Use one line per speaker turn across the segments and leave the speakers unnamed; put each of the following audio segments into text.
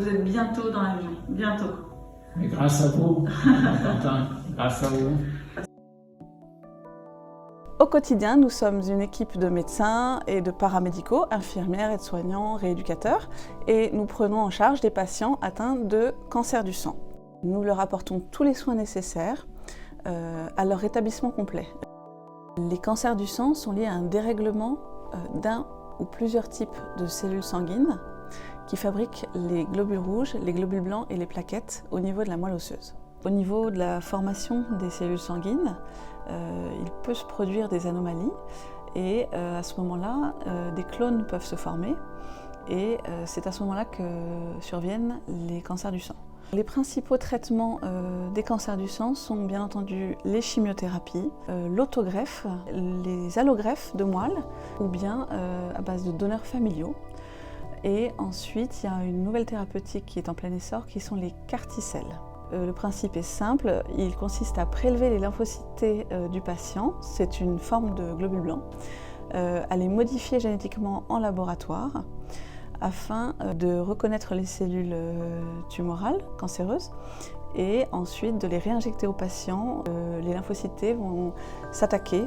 vous êtes bientôt dans l'avion, bientôt.
Mais grâce à vous, Quentin, grâce à vous.
Au quotidien, nous sommes une équipe de médecins et de paramédicaux, infirmières, aides-soignants, rééducateurs, et nous prenons en charge des patients atteints de cancer du sang. Nous leur apportons tous les soins nécessaires à leur rétablissement complet. Les cancers du sang sont liés à un dérèglement d'un ou plusieurs types de cellules sanguines qui fabriquent les globules rouges, les globules blancs et les plaquettes au niveau de la moelle osseuse. Au niveau de la formation des cellules sanguines, il peut se produire des anomalies et à ce moment-là, des clones peuvent se former et c'est à ce moment-là que surviennent les cancers du sang. Les principaux traitements des cancers du sang sont bien entendu les chimiothérapies, l'autogreffe, les allogreffes de moelle ou bien à base de donneurs familiaux. Et ensuite, il y a une nouvelle thérapeutique qui est en plein essor qui sont les CAR-T-cells. Le principe est simple, il consiste à prélever les lymphocytes T du patient, c'est une forme de globule blanc, à les modifier génétiquement en laboratoire afin de reconnaître les cellules tumorales, cancéreuses, et ensuite de les réinjecter au patient. Les lymphocytes T vont s'attaquer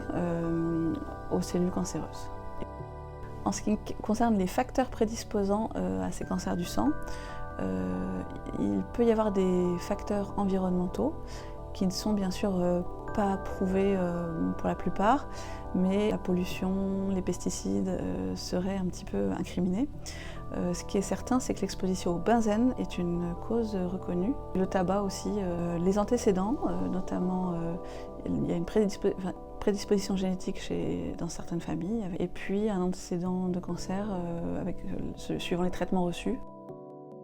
aux cellules cancéreuses. En ce qui concerne les facteurs prédisposants à ces cancers du sang, il peut y avoir des facteurs environnementaux qui ne sont bien sûr pas prouvés pour la plupart, mais la pollution, les pesticides seraient un petit peu incriminés. Ce qui est certain, c'est que l'exposition au benzène est une cause reconnue. Le tabac aussi, les antécédents, notamment il y a une prédisposition génétique dans certaines familles, et puis un antécédent de cancer suivant les traitements reçus.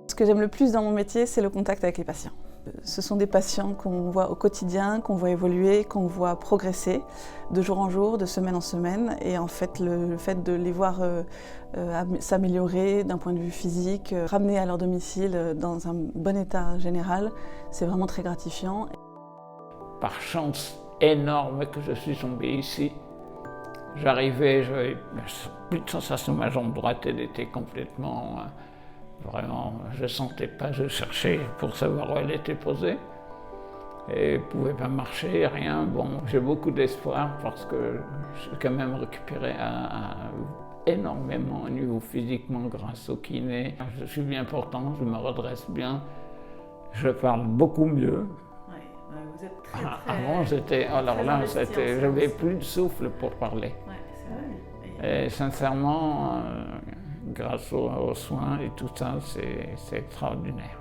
Ce que j'aime le plus dans mon métier, c'est le contact avec les patients. Ce sont des patients qu'on voit au quotidien, qu'on voit évoluer, qu'on voit progresser de jour en jour, de semaine en semaine. Et en fait, le fait de les voir s'améliorer d'un point de vue physique, ramener à leur domicile dans un bon état général, c'est vraiment très gratifiant.
Par chance énorme que je suis tombé ici. J'arrivais, j'avais plus de sensation, ma jambe droite, elle était complètement... Vraiment, je ne sentais pas, je cherchais pour savoir où elle était posée. Et je ne pouvais pas marcher, rien. Bon, j'ai beaucoup d'espoir parce que j'ai quand même récupéré énormément au niveau physiquement grâce au kiné. Je suis bien portant, je me redresse bien. Je parle beaucoup mieux.
Ouais, vous êtes très
Avant, j'étais, alors là, j'avais plus de souffle pour parler.
Ouais, c'est vrai.
Et sincèrement, grâce aux soins et tout ça, c'est extraordinaire.